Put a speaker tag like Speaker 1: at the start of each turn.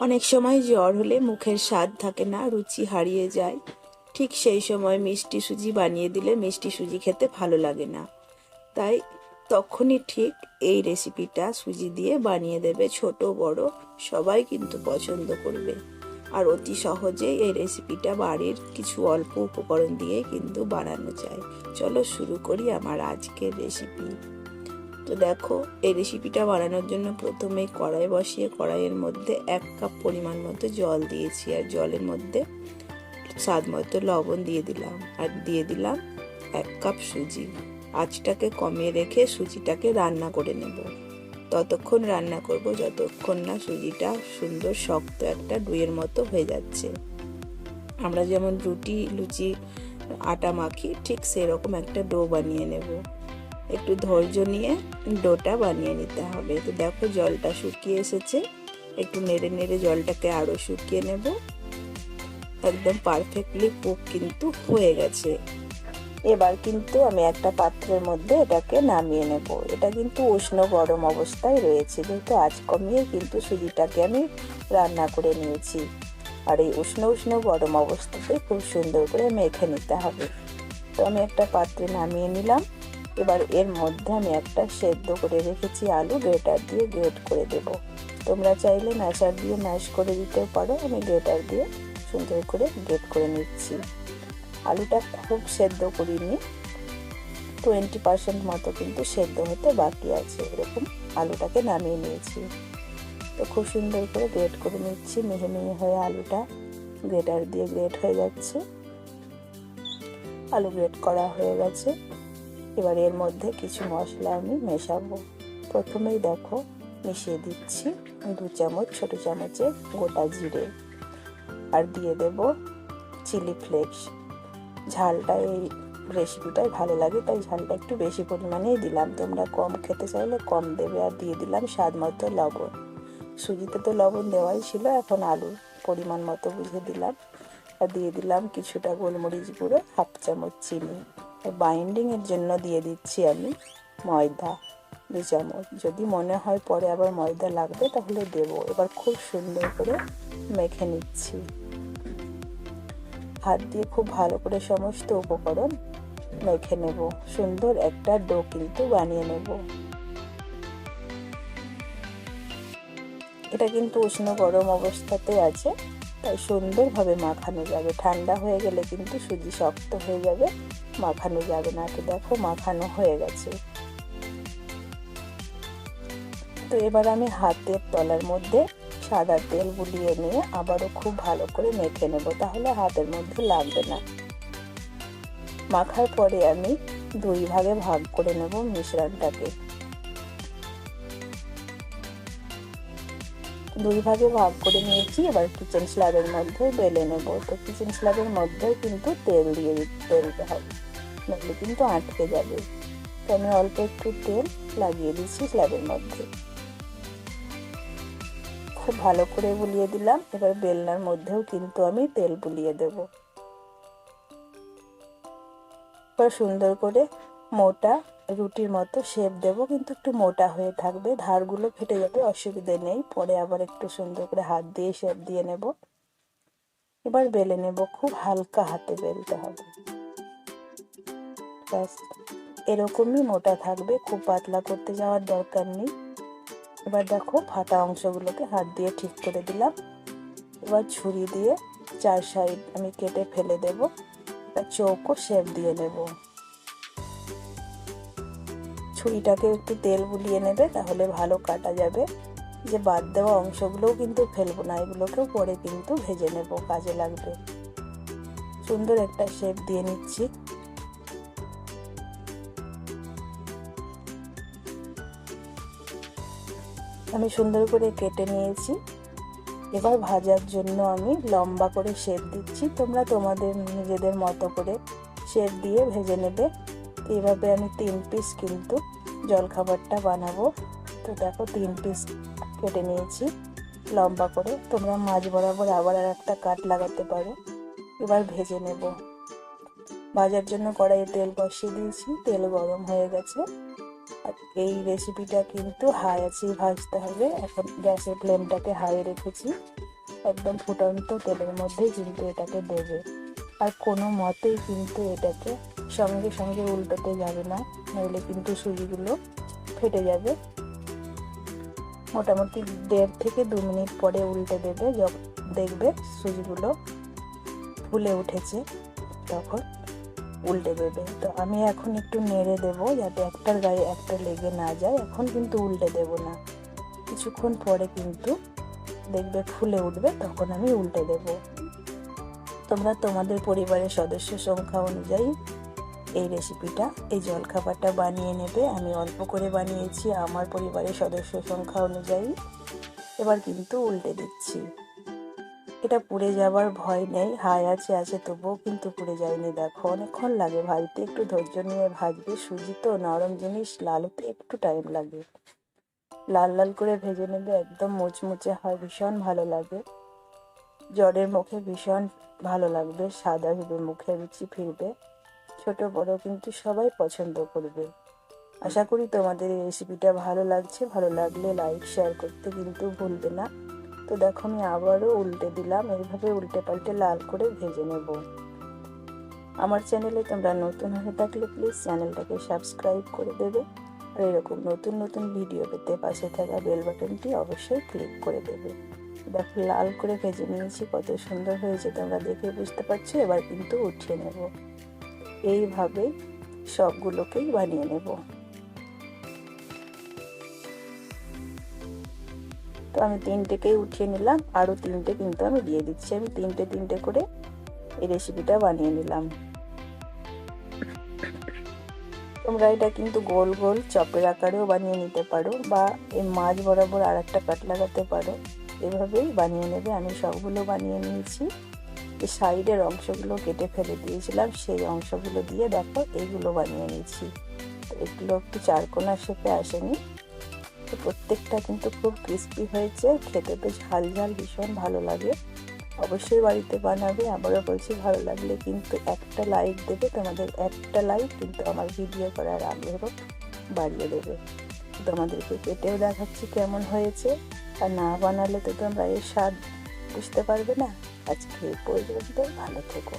Speaker 1: অনেক সময় জ্বর হলে মুখের স্বাদ থাকে না, রুচি হারিয়ে যায়। ঠিক সেই সময় মিষ্টি সুজি বানিয়ে দিলে মিষ্টি সুজি খেতে ভালো লাগে না। তাই তখনই ঠিক এই রেসিপিটা সুজি দিয়ে বানিয়ে দেবে। ছোট বড় সবাই কিন্তু পছন্দ করবে। আর অতি সহজেই এই রেসিপিটা বাড়ির কিছু অল্প উপকরণ দিয়ে কিন্তু বানানো যায়। চলো শুরু করি আমার আজকের রেসিপি। তো দেখো, এই রেসিপিটা বানানোর জন্য প্রথমে কড়াই বসিয়ে কড়াইয়ের মধ্যে 1 কাপ পরিমাণ মতো জল দিয়েছি, আর জলের মধ্যে স্বাদ মতো লবণ দিয়ে দিলাম, আর দিয়ে দিলাম 1 কাপ সুজি। আঁচটাকে কমিয়ে রেখে সুজিটাকে রান্না করে নেব। ততক্ষণ রান্না করব যতক্ষণ না সুজিটা সুন্দর শক্ত একটা ডুয়ের মতো হয়ে যাচ্ছে। আমরা যেমন রুটি লুচি আটা মাখি, ঠিক সেরকম একটা ডো বানিয়ে নেব। একটু ধৈর্য নিয়ে ডোটা বানিয়ে নিতে হবে। তো দেখো, জলটা শুকিয়ে এসেছে। একটু নেড়ে নেড়ে জলটাকে আরো শুকিয়ে নেব। একদম পারফেক্টলি কুক কিন্তু হয়ে গেছে। এবার কিন্তু আমি একটা পাত্রের মধ্যে এটাকে নামিয়ে নেব। এটা কিন্তু উষ্ণ গরম অবস্থায় রয়েছে, যেহেতু আঁচ কমিয়ে কিন্তু সুজিটাকে আমি রান্না করে নিয়েছি। আর এই উষ্ণ উষ্ণ গরম অবস্থাতে খুব সুন্দর করে মেখে নিতে হবে। তো আমি একটা পাত্রে নামিয়ে নিলাম। এবার এর মধ্যে আমি একটা সেদ্ধ করে রেখেছি আলু গ্রেটার দিয়ে গ্রেট করে দেব। তোমরা চাইলে ম্যাশার দিয়ে ম্যাশ করে দিতেও পারো। আমি গ্রেটার দিয়ে সুন্দর করে গ্রেট করে নিচ্ছি। আলুটা খুব সেদ্ধ করিনি, 20% মতো কিন্তু সেদ্ধ হতে বাকি আছে। এরকম আলুটাকে নামিয়ে নিয়েছি। তো খুব সুন্দর করে গ্রেট করে নিচ্ছি। মিহি মিহি হয়ে আলুটা গ্রেটার দিয়ে গ্রেট হয়ে যাচ্ছে। আলু গ্রেট করা হয়ে গেছে। এবার এর মধ্যে কিছু মশলা আমি মেশাবো। প্রথমেই দেখো, মিশিয়ে দিচ্ছি 2 চামচ ছোট চামচে গোটা জিরে, আর দিয়ে দেব চিলি ফ্লেক্স। ঝালটা এই রেসিপিটাই ভালো লাগে, তাই ঝালটা একটু বেশি পরিমাণেই দিলাম। তোমরা কম খেতে চাইলে কম দেবে। আর দিয়ে দিলাম স্বাদ মতো লবণ। সুজিতে তো লবণ দেওয়াই ছিল, এখন আলুর পরিমাণ মতো বুঝে দিলাম। আর দিয়ে দিলাম কিছুটা গোলমরিচ গুঁড়ো, 1/2 চামচ চিনি। বাইন্ডিংয়ের জন্য দিয়ে দিচ্ছি আমি ময়দা 2 চামচ। যদি মনে হয় পরে আবার ময়দা লাগবে তাহলে দেবো। এবার খুব সুন্দর করে মেখে নিচ্ছি। হাত দিয়ে খুব ভালো করে সমস্ত উপকরণ মেখে নেব। সুন্দর একটা ডো কিন্তু বানিয়ে নেব। এটা কিন্তু উষ্ণ গরম অবস্থাতে আছে, তাই সুন্দরভাবে মাখানো যাবে। ঠান্ডা হয়ে গেলে কিন্তু সুজি শক্ত হয়ে যাবে, মাখানো যাবে না। তো দেখো, মাখানো হয়ে গেছে। তো এবার আমি হাতের তলার মধ্যে সাদা তেল বুলিয়ে নিয়ে আবারও খুব ভালো করে মেখে নেব, তাহলে হাতের মধ্যে লাগবে না। মাখার পরে আমি 2 ভাগে ভাগ করে নেব মিশ্রণটাকে। 2 ভাগে ভাগ করে নিয়েছি। এবার কিচেন স্ল্যাবের মধ্যে বেলে নেব। তো কিচেন স্ল্যাবের মধ্যেও কিন্তু তেল দিয়ে দিতে হবে, নাহলে কিন্তু আটকে যাবে। তো আমি অল্প একটু তেল লাগিয়ে দিচ্ছি স্ল্যাবের মধ্যে। খুব ভালো করে বুলিয়ে দিলাম। এবার বেলনার মধ্যেও কিন্তু আমি তেল বুলিয়ে দেব। এবার সুন্দর করে মোটা রুটির মতো শেপ দেব, কিন্তু একটু মোটা হয়ে থাকবে। ধারগুলো ফেটে যাবে, অসুবিধে নেই। পরে আবার একটু সুন্দর করে হাত দিয়ে শেপ দিয়ে নেব। এবার বেলে নেব। খুব হালকা হাতে বেলতে হবে। ব্যাস, এরকমই মোটা থাকবে, খুব পাতলা করতে যাওয়ার দরকার নেই। এবার দেখো, ফাটা অংশগুলোকে হাত দিয়ে ঠিক করে দিলাম। এবার ছুরি দিয়ে 4 সাইড আমি কেটে ফেলে দেব। চৌকো শেপ দিয়ে নেব। ছুরিটাকে একটু তেল বুলিয়ে নেবে, তাহলে ভালো কাটা যাবে। যে বাদ দেওয়া অংশগুলোও কিন্তু ফেলবো না, এগুলোকেও পরে কিন্তু ভেজে নেব, কাজে লাগবে। সুন্দর একটা শেপ দিয়ে নিচ্ছি। আমি সুন্দর করে কেটে নিয়েছি। এবার ভাজার জন্য আমি লম্বা করে শেপ দিচ্ছি। তোমরা তোমাদের নিজেদের মতো করে শেপ দিয়ে ভেজে নেবে। এইভাবে আমি 3 পিস কিন্তু জলখাবারটা বানাবো। তো দেখো, 3 পিস কেটে নিয়েছি লম্বা করে। তোমরা মাঝ বরাবর আবার আর একটা কাট লাগাতে পারো। এবার ভেজে নেব। ভাজার জন্য কড়াইয়ে তেল বসিয়ে দিয়েছি, তেল গরম হয়ে গেছে। আর এই রেসিপিটা কিন্তু হাই আঁচেই ভাজতে হবে। এখন গ্যাসের ফ্লেমটাকে হাই রেখেছি। একদম ফুটন্ত তেলের মধ্যে কিন্তু এটাকে দেবে। আর কোনো মতেই কিন্তু এটাকে সঙ্গে সঙ্গে উল্টোতে যাবে না, নইলে কিন্তু সুজিগুলো ফেটে যাবে। মোটামুটি 1.5 থেকে 2 মিনিট পরে উল্টে দেবে। যখন দেখবে সুজিগুলো ফুলে উঠেছে তখন উল্টে দেবে। তো আমি এখন একটু নেড়ে দেবো যাতে একটার গায়ে একটা লেগে না যায়। এখন কিন্তু উল্টে দেব না, কিছুক্ষণ পরে কিন্তু দেখবে ফুলে উঠবে, তখন আমি উল্টে দেব। তোমরা তোমাদের পরিবারের সদস্য সংখ্যা অনুযায়ী এই রেসিপিটা, এই জলখাবারটা বানিয়ে নেবে। আমি অল্প করে বানিয়েছি আমার পরিবারের সদস্য সংখ্যা অনুযায়ী। এবার কিন্তু উল্টে দিচ্ছি। এটা পুড়ে যাবার ভয় নেই, হাই আছে তবুও কিন্তু পুড়ে যায়নি। দেখো অনেকক্ষণ লাগে ভাজতে, একটু ধৈর্য নিয়ে ভাজবে। সুজি তো নরম জিনিস, লাল হতে একটু টাইম লাগে। লাল লাল করে ভেজে নেবে, একদম মুচমুচে হয়, ভীষণ ভালো লাগে। জ্বরের মুখে ভীষণ ভালো লাগবে, স্বাদ আসবে মুখে, রুচি ফিরবে। ছোট বড় কিন্তু সবাই পছন্দ করবে। আশা করি তোমাদের এই রেসিপিটা ভালো লাগছে। ভালো লাগলে লাইক শেয়ার করতে কিন্তু ভুলবে না। তো দেখো আমি আবারও উল্টে দিলাম। এইভাবে উল্টে পাল্টে লাল করে ভেজে নেব। আমার চ্যানেলে তোমরা নতুন হয়ে থাকলে প্লিজ চ্যানেলটাকে সাবস্ক্রাইব করে দেবে। আর এরকম নতুন নতুন ভিডিও পেতে পাশে থাকা বেল বাটনটি অবশ্যই ক্লিক করে দেবে। দেখো লাল করে ভেজে নিয়েছি, কত সুন্দর হয়েছে তোমরা দেখে বুঝতে পারছো। এবার কিন্তু উঠিয়ে নেব। এইভাবে সবগুলোকেই বানিয়ে নেব। তো আমি 3টেকেই উঠিয়ে নিলাম, আরও 3টে কিন্তু আমি দিয়ে দিচ্ছি। আমি 3টে করে এই রেসিপিটা বানিয়ে নিলাম। তোমরা এটা কিন্তু গোল গোল চপের আকারেও বানিয়ে নিতে পারো, বা এই মাঝ বরাবর আর একটা কাট লাগাতে পারো। এভাবেই বানিয়ে নেবে। আমি সবগুলো বানিয়ে নিয়েছি। এই সাইডের অংশগুলো কেটে ফেলে দিয়েছিলাম, সেই অংশগুলো দিয়ে দেখো এইগুলো বানিয়ে নিয়েছি। তো এগুলো একটু চারকোনা শেপে আসেনি। তো প্রত্যেকটা কিন্তু খুব ক্রিস্পি হয়েছে, খেতে তো ঝাল ঝাল ভীষণ ভালো লাগে। অবশ্যই বাড়িতে বানাবে। আবারও বলছি, ভালো লাগলে কিন্তু একটা লাইক দেবে। তোমাদের একটা লাইক কিন্তু আমার ভিডিও করার আগ্রহ বাড়িয়ে দেবে। তোমাদেরকে কেটেও দেখাচ্ছি কেমন হয়েছে। আর না বানালে তো তোমরা এর স্বাদ বুঝতে পারবে না। আজকে এই পর্যন্ত, ভালো থেকো।